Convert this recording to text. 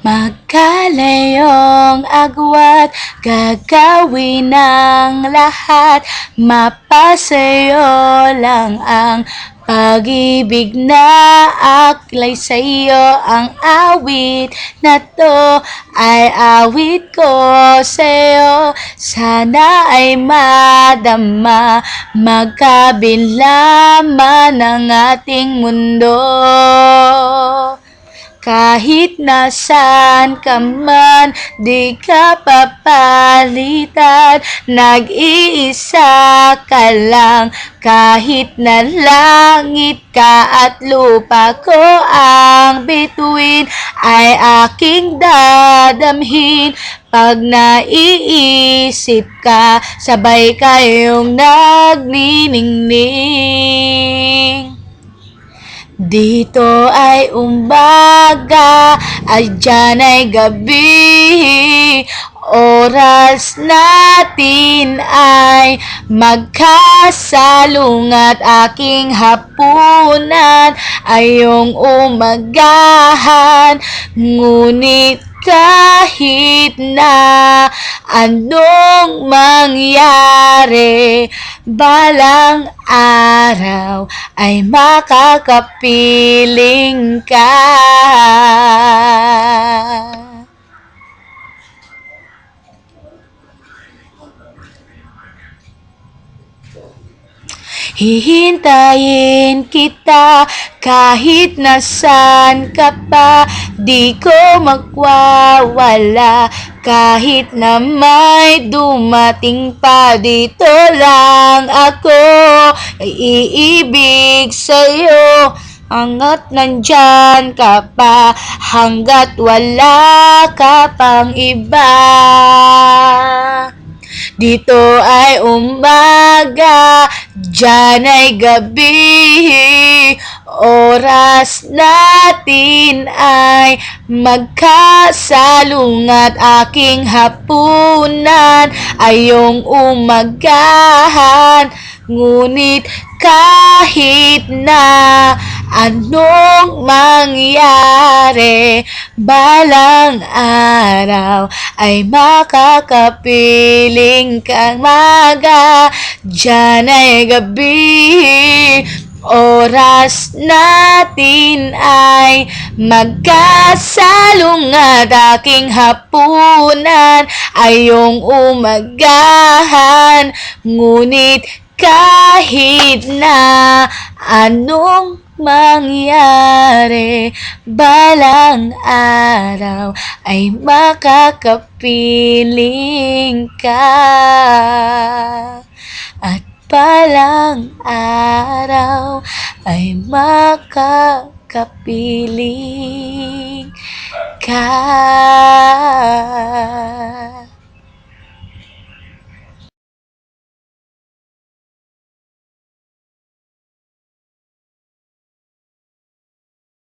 Magkalayong agwat, gagawin ng lahat, mapasayo lang ang pag-ibig na aklay sa'yo. Ang awit na to ay awit ko sa'yo. Sana ay madama, magkabilaman ang ating mundo. Kahit nasaan ka man, di ka papalitan. Nag-iisa ka lang, kahit na langit ka at lupa ko ang bituin, ay aking dadamhin. Pag naiisip ka, sabay kayong nagniningning. Dito ay umaga, ay dyan ay gabi. Oras natin ay magkasalungat. Aking hapunan ay iyong umagahan. Ngunit kahit na anong mangyari, balang araw ay makakapiling ka. Hihintayin kita kahit nasan ka pa, di ko magwawala. Kahit na may dumating pa, dito lang ako ay iibig sa'yo. Hanggat nandyan ka pa, hanggat wala ka pang iba. Dito ay umaga, dyan ay gabi. Oras natin ay magkasalungat. Aking hapunan ay iyong umagahan. Ngunit kahit na anong mangyari, balang araw ay makakapiling kang maga. Dyan ay gabi, oras natin ay magkasalungat. Aking hapunan ay iyong umagahan. Ngunit kahit na anong mangyari, balang araw ay makakapiling ka. At balang araw ay makakapiling ka.